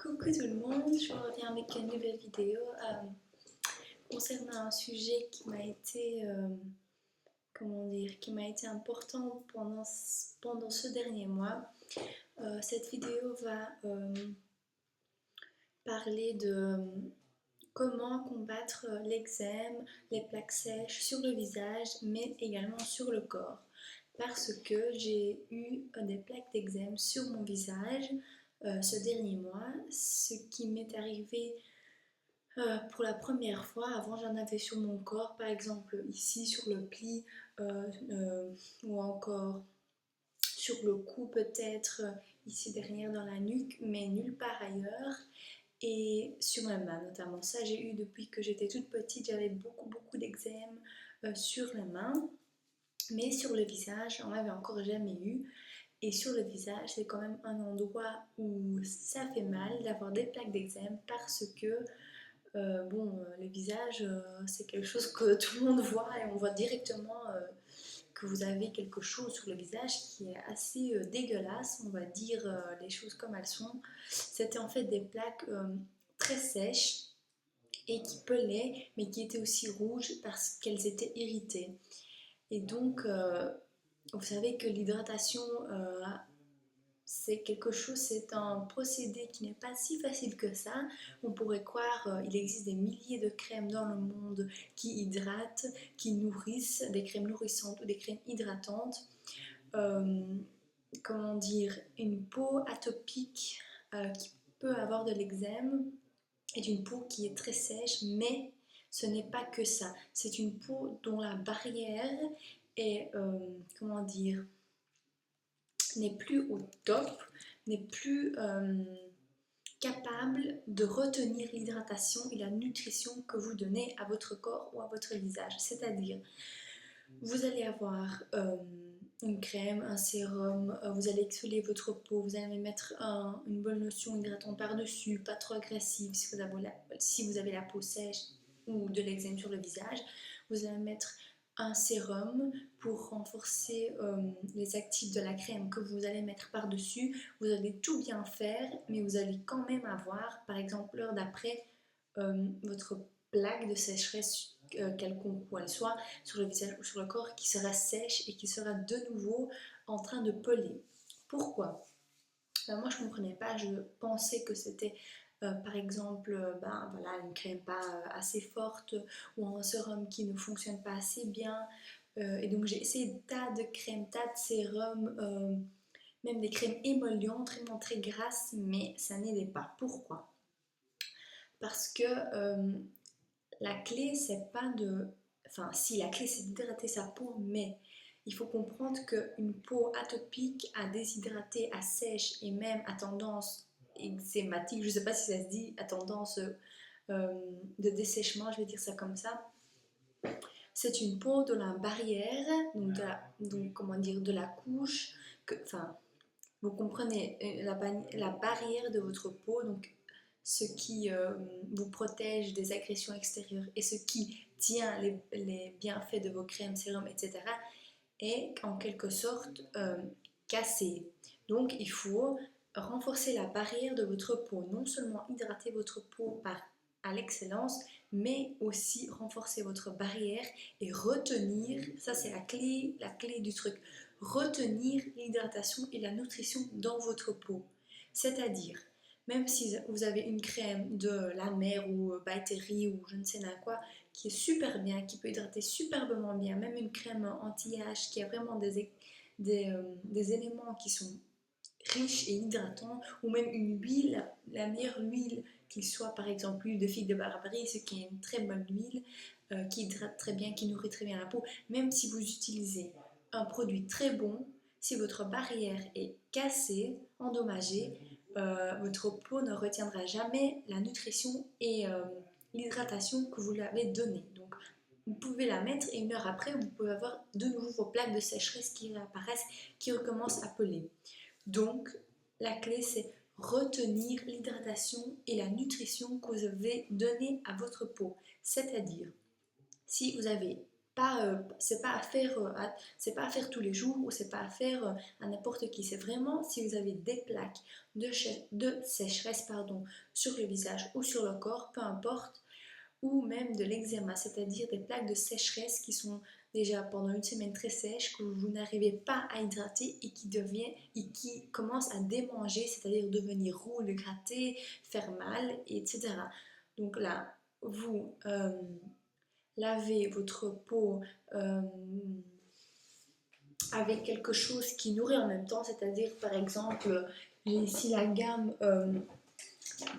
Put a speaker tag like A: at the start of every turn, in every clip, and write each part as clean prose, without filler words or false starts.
A: Coucou tout le monde, je reviens avec une nouvelle vidéo concernant un sujet qui m'a été, qui m'a été important pendant ce dernier mois. Cette vidéo va parler de comment combattre l'eczème, les plaques sèches sur le visage, mais également sur le corps. Parce que j'ai eu des plaques d'eczème sur mon visage ce dernier mois, ce qui m'est arrivé pour la première fois. Avant j'en avais sur mon corps, par exemple ici sur le pli ou encore sur le cou peut-être, ici derrière dans la nuque, mais nulle part ailleurs. Et sur ma main notamment, ça j'ai eu depuis que j'étais toute petite, j'avais beaucoup d'eczème sur les mains, mais sur le visage j'en avais encore jamais eu. Et sur le visage, c'est quand même un endroit où ça fait mal d'avoir des plaques d'eczème parce que, le visage, c'est quelque chose que tout le monde voit et on voit directement que vous avez quelque chose sur le visage qui est assez dégueulasse, on va dire les choses comme elles sont. C'était en fait des plaques très sèches et qui pelaient, mais qui étaient aussi rouges parce qu'elles étaient irritées. Et donc, vous savez que l'hydratation, c'est quelque chose, c'est un procédé qui n'est pas si facile que ça. On pourrait croire, il existe des milliers de crèmes dans le monde qui hydratent, qui nourrissent, des crèmes nourrissantes ou des crèmes hydratantes. Euh, comment dire, une peau atopique qui peut avoir de l'eczème est une peau qui est très sèche, mais ce n'est pas que ça. C'est une peau dont la barrière est, comment dire, n'est plus au top, n'est plus capable de retenir l'hydratation et la nutrition que vous donnez à votre corps ou à votre visage. C'est-à-dire, vous allez avoir une crème, un sérum, vous allez exfolier votre peau, vous allez mettre une bonne lotion hydratante par-dessus, pas trop agressive si vous avez la peau sèche ou de l'eczème sur le visage. Vous allez mettre un sérum pour renforcer les actifs de la crème que vous allez mettre par-dessus. Vous allez tout bien faire, mais vous allez quand même avoir, par exemple, l'heure d'après, votre plaque de sécheresse quelconque où elle soit, sur le visage ou sur le corps, qui sera sèche et qui sera de nouveau en train de peler. Pourquoi? Moi je ne comprenais pas, je pensais que c'était par exemple une crème pas assez forte ou un sérum qui ne fonctionne pas assez bien. Et donc j'ai essayé tas de crèmes, tas de sérums, même des crèmes émollientes, vraiment très grasses, mais ça n'aidait pas. Pourquoi? Parce que la clé, c'est pas de... Enfin, si, la clé, c'est d'hydrater sa peau, mais il faut comprendre qu'une peau atopique, à déshydrater, à sèche et même à tendance eczématique, je ne sais pas si ça se dit, à tendance de dessèchement, je vais dire ça comme ça, c'est une peau de la barrière, de la couche, enfin, vous comprenez, la barrière de votre peau, donc ce qui vous protège des agressions extérieures et ce qui tient les bienfaits de vos crèmes, sérums, etc. est en quelque sorte cassé. Donc il faut renforcer la barrière de votre peau, non seulement hydrater votre peau à l'excellence, mais aussi renforcer votre barrière et retenir, ça c'est la clé du truc, retenir l'hydratation et la nutrition dans votre peau. C'est-à-dire, même si vous avez une crème de la mer ou By Terry ou je ne sais quoi, qui est super bien, qui peut hydrater superbement bien, même une crème anti-âge qui a vraiment des éléments qui sont riches et hydratants, ou même une huile, la meilleure huile qu'il soit, par exemple l'huile de figue de Barbarie, ce qui est une très bonne huile, qui hydrate très bien, qui nourrit très bien la peau, même si vous utilisez un produit très bon, si votre barrière est cassée, endommagée, votre peau ne retiendra jamais la nutrition et l'hydratation que vous lui avez donnée. Donc, vous pouvez la mettre et une heure après, vous pouvez avoir de nouveau vos plaques de sécheresse qui réapparaissent, qui recommencent à peler. Donc, la clé, c'est retenir l'hydratation et la nutrition que vous avez donnée à votre peau. C'est-à-dire, si vous avez c'est pas à faire tous les jours ou c'est pas à faire à n'importe qui. C'est vraiment si vous avez des plaques de sécheresse pardon, sur le visage ou sur le corps, peu importe, ou même de l'eczéma, c'est-à-dire des plaques de sécheresse qui sont déjà pendant une semaine très sèches, que vous n'arrivez pas à hydrater et qui commencent à démanger, c'est-à-dire devenir roux, le gratter, faire mal, etc. Donc là, vous lavez votre peau euh, avec quelque chose qui nourrit en même temps, c'est-à-dire par exemple, j'ai ici la gamme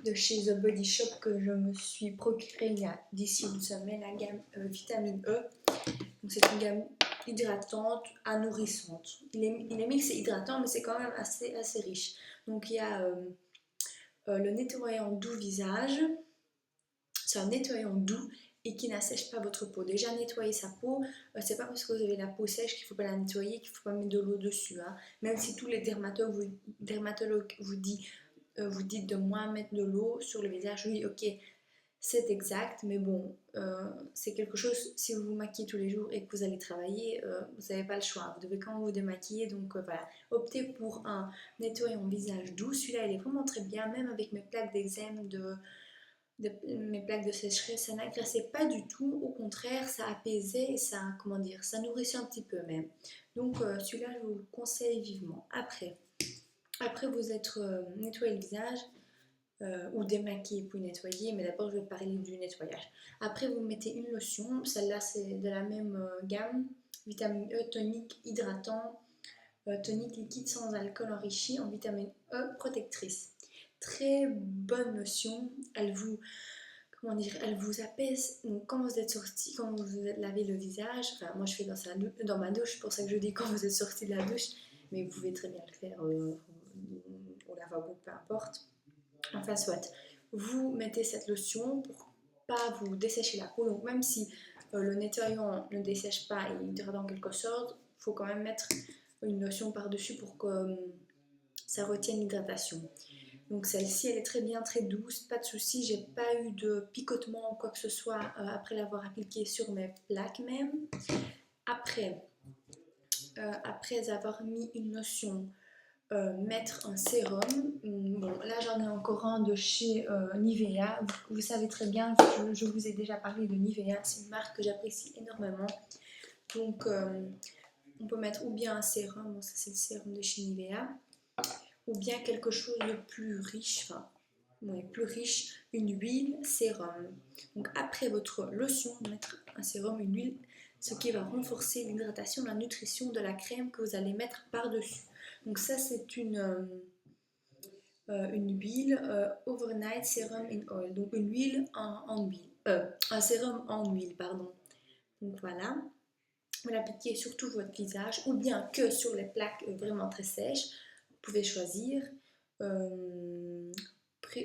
A: de chez The Body Shop que je me suis procurée il y a d'ici une semaine, la gamme vitamine E. Donc c'est une gamme hydratante à nourrissante. Il est mixé hydratant, mais c'est quand même assez riche. Donc il y a le nettoyant doux visage. C'est un nettoyant doux et qui n'assèche pas votre peau. Déjà nettoyer sa peau, c'est pas parce que vous avez la peau sèche qu'il faut pas la nettoyer, qu'il faut pas mettre de l'eau dessus. Hein. Même si tous les dermatologues vous dites de moins mettre de l'eau sur le visage, oui, ok, c'est exact, mais bon, c'est quelque chose, si vous vous maquillez tous les jours et que vous allez travailler, vous n'avez pas le choix, vous devez quand même vous démaquiller, donc voilà, optez pour un nettoyant visage doux, celui-là il est vraiment très bien, même avec mes plaques d'eczème, mes plaques de sécheresse, ça n'agressait pas du tout, au contraire, ça apaisait et ça, comment dire, ça nourrissait un petit peu même. Donc celui-là, je vous le conseille vivement. Après vous êtes nettoyé le visage, ou démaquiller pour nettoyer, mais d'abord je vais parler du nettoyage. Après vous mettez une lotion, celle-là c'est de la même gamme, vitamine E tonique hydratant, tonique liquide sans alcool enrichi en vitamine E protectrice. Très bonne lotion, elle vous apaise. Donc quand vous êtes sorti, quand vous lavez le visage, enfin moi je fais dans ma douche, c'est pour ça que je dis quand vous êtes sorti de la douche, mais vous pouvez très bien le faire au lavabo, peu importe. Enfin, soit, vous mettez cette lotion pour pas vous dessécher la peau. Donc, même si le nettoyant ne dessèche pas et hydrate en quelque sorte, il faut quand même mettre une lotion par-dessus pour que ça retienne l'hydratation. Donc, celle-ci, elle est très bien, très douce, pas de souci. J'ai pas eu de picotement ou quoi que ce soit après l'avoir appliquée sur mes plaques même. Après avoir mis une lotion, mettre un sérum. Bon, là j'en ai encore un de chez Nivea. Vous savez très bien, je vous ai déjà parlé de Nivea, c'est une marque que j'apprécie énormément. Donc on peut mettre ou bien un sérum, bon, ça c'est le sérum de chez Nivea, ou bien quelque chose de plus riche, plus riche, une huile sérum. Donc après votre lotion, mettre un sérum, une huile, ce qui va renforcer l'hydratation, la nutrition de la crème que vous allez mettre par-dessus. Donc ça c'est une huile overnight serum in oil, donc une huile en huile, un sérum en huile, pardon. Donc voilà, vous l'appliquez sur tout votre visage ou bien que sur les plaques vraiment très sèches, vous pouvez choisir.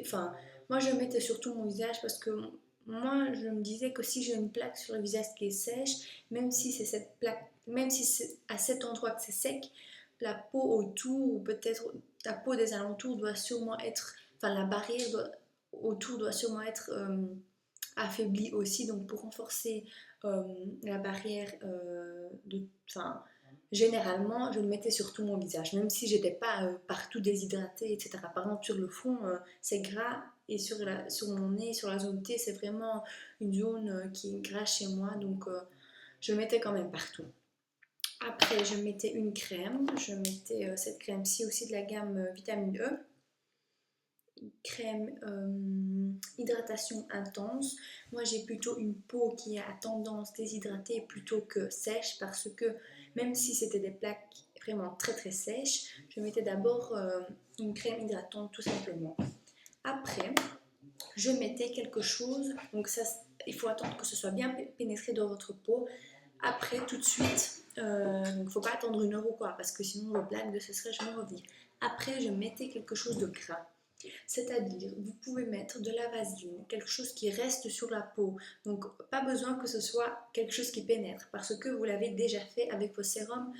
A: Enfin, moi je mettais surtout mon visage parce que moi je me disais que si j'ai une plaque sur le visage qui est sèche, même si c'est cette plaque, même si c'est à cet endroit que c'est sec, la peau autour ou peut-être la peau des alentours doit sûrement être, enfin la barrière autour doit sûrement être affaiblie aussi. Donc pour renforcer la barrière enfin généralement je le mettais sur tout mon visage, même si j'étais pas partout déshydratée, etc. Par exemple sur le front c'est gras et sur mon nez, sur la zone T, c'est vraiment une zone qui est gras chez moi, donc je le mettais quand même partout. Après, je mettais une crème. Je mettais cette crème-ci aussi de la gamme Vitamine E. Crème hydratation intense. Moi, j'ai plutôt une peau qui a tendance déshydratée plutôt que sèche parce que même si c'était des plaques vraiment très très sèches, je mettais d'abord une crème hydratante tout simplement. Après, je mettais quelque chose. Donc ça, il faut attendre que ce soit bien pénétré dans votre peau. Après, tout de suite, donc il ne faut pas attendre 1 heure ou quoi, parce que sinon vos plaques de sécheresse vont revenir. Après, je mettais quelque chose de gras. C'est-à-dire, vous pouvez mettre de la vaseline, quelque chose qui reste sur la peau. Donc, pas besoin que ce soit quelque chose qui pénètre, parce que vous l'avez déjà fait avec vos sérums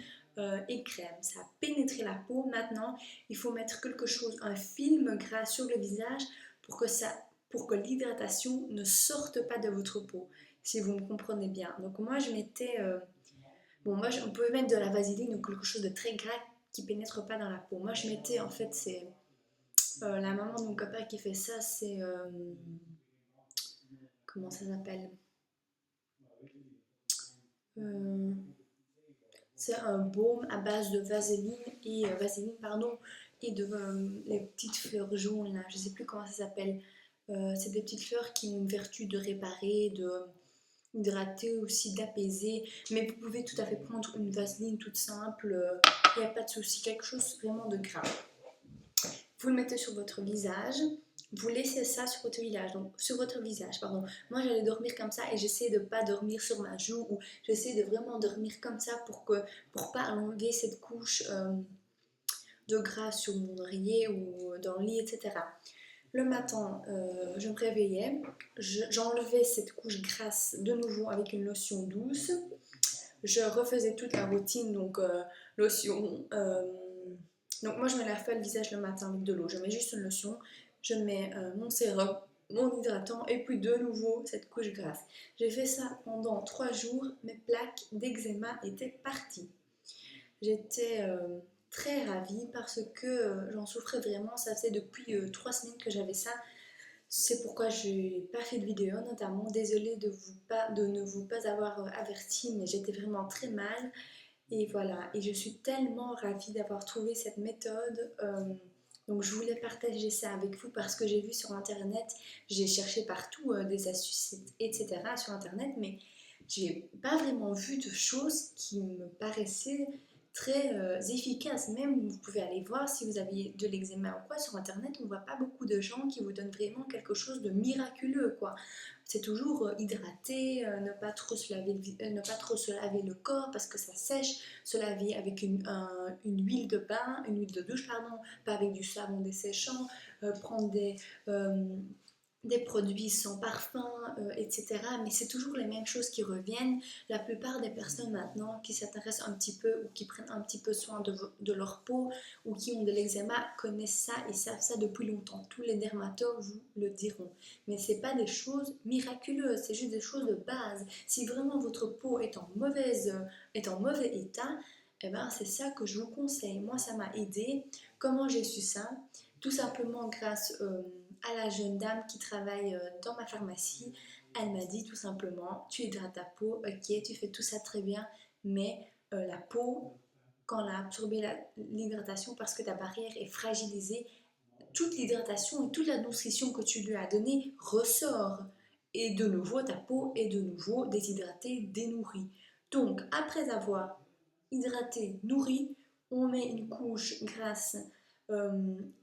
A: et crèmes. Ça a pénétré la peau. Maintenant, il faut mettre quelque chose, un film gras sur le visage pour que l'hydratation ne sorte pas de votre peau. si vous me comprenez bien. Donc moi je mettais, bon moi on pouvait mettre de la vaseline ou quelque chose de très gras qui pénètre pas dans la peau. Moi je mettais en fait, c'est la maman de mon copain qui fait ça, c'est, comment ça s'appelle? Euh, C'est un baume à base de vaseline pardon, et de les petites fleurs jaunes là, je sais plus comment ça s'appelle. C'est des petites fleurs qui ont une vertu de réparer, de hydrater aussi, d'apaiser. Mais vous pouvez tout à fait prendre une vaseline toute simple, il n'y a pas de souci, quelque chose vraiment de grave. Vous le mettez sur votre visage, vous laissez ça sur votre visage, donc sur votre visage, pardon. Moi j'allais dormir comme ça et j'essaie de pas dormir sur ma joue ou j'essaie de vraiment dormir comme ça pour pas enlever cette couche de gras sur mon oreiller ou dans le lit, etc. Le matin, je me réveillais, j'enlevais cette couche grasse de nouveau avec une lotion douce. Je refaisais toute la routine, donc lotion. Donc moi je me lave pas le visage le matin avec de l'eau, je mets juste une lotion, je mets mon sérum, mon hydratant et puis de nouveau cette couche grasse. J'ai fait ça pendant 3 jours, mes plaques d'eczéma étaient parties. J'étais très ravie parce que j'en souffrais vraiment, ça faisait depuis 3 semaines que j'avais ça. C'est pourquoi je n'ai pas fait de vidéo notamment. Désolée de ne vous pas avoir averti, mais j'étais vraiment très mal. Et voilà, et je suis tellement ravie d'avoir trouvé cette méthode. Donc je voulais partager ça avec vous parce que j'ai vu sur internet, j'ai cherché partout des astuces, etc. sur internet, mais j'ai pas vraiment vu de choses qui me paraissaient très efficaces. Même vous pouvez aller voir si vous avez de l'eczéma ou quoi sur internet, on voit pas beaucoup de gens qui vous donnent vraiment quelque chose de miraculeux quoi. C'est toujours hydrater, ne pas trop se laver ne pas trop se laver le corps parce que ça sèche, se laver avec une huile de bain, une huile de douche pardon, pas avec du savon desséchant, prendre des produits sans parfum, etc. Mais c'est toujours les mêmes choses qui reviennent. La plupart des personnes maintenant qui s'intéressent un petit peu ou qui prennent un petit peu soin de leur peau ou qui ont de l'eczéma connaissent ça et savent ça depuis longtemps. Tous les dermatologues vous le diront. Mais ce n'est pas des choses miraculeuses, c'est juste des choses de base. Si vraiment votre peau est en mauvais état, eh ben, c'est ça que je vous conseille. Moi, ça m'a aidé. Comment j'ai su ça? Tout simplement grâce à la jeune dame qui travaille dans ma pharmacie. Elle m'a dit tout simplement, tu hydrates ta peau, ok, tu fais tout ça très bien, mais la peau, quand elle a absorbé l'hydratation parce que ta barrière est fragilisée, toute l'hydratation et toute la nutrition que tu lui as donnée ressort. Et de nouveau, ta peau est de nouveau déshydratée, dénourrie. Donc, après avoir hydraté, nourri, on met une couche grasse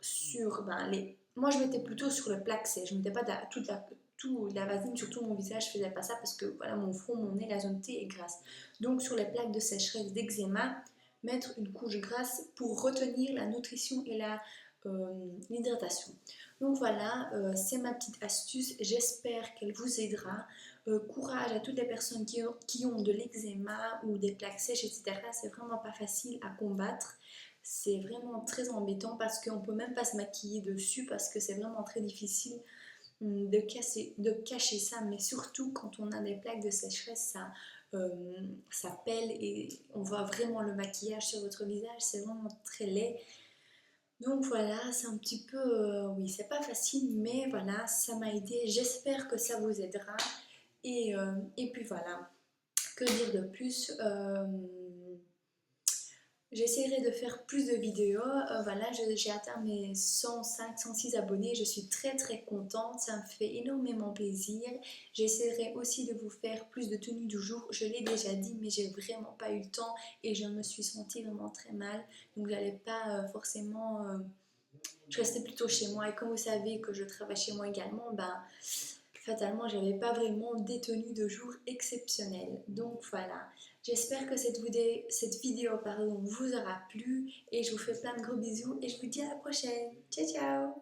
A: sur les... Moi, je mettais plutôt sur le plaque sèche. Je ne mettais pas toute la vaseline sur tout mon visage. Je ne faisais pas ça parce que voilà, mon front, mon nez, la zone T est grasse. Donc, sur les plaques de sécheresse d'eczéma, mettre une couche grasse pour retenir la nutrition et l'hydratation. Donc voilà, c'est ma petite astuce. J'espère qu'elle vous aidera. Courage à toutes les personnes qui ont de l'eczéma ou des plaques sèches, etc. C'est vraiment pas facile à combattre. C'est vraiment très embêtant parce qu'on peut même pas se maquiller dessus parce que c'est vraiment très difficile de cacher ça. Mais surtout quand on a des plaques de sécheresse, ça pèle et on voit vraiment le maquillage sur votre visage. C'est vraiment très laid. Donc voilà, c'est un petit peu, oui, c'est pas facile, mais voilà, ça m'a aidé. J'espère que ça vous aidera. Et puis voilà, que dire de plus? J'essaierai de faire plus de vidéos. Voilà, j'ai atteint mes 105, 106 abonnés. Je suis très très contente. Ça me fait énormément plaisir. J'essaierai aussi de vous faire plus de tenues du jour. Je l'ai déjà dit, mais j'ai vraiment pas eu le temps et je me suis sentie vraiment très mal. Donc j'allais pas forcément. Je restais plutôt chez moi. Et comme vous savez que je travaille chez moi également, ben fatalement, j'avais pas vraiment des tenues de jour exceptionnelles. Donc voilà, j'espère que cette vidéo pardon, vous aura plu et je vous fais plein de gros bisous et je vous dis à la prochaine. Ciao ciao.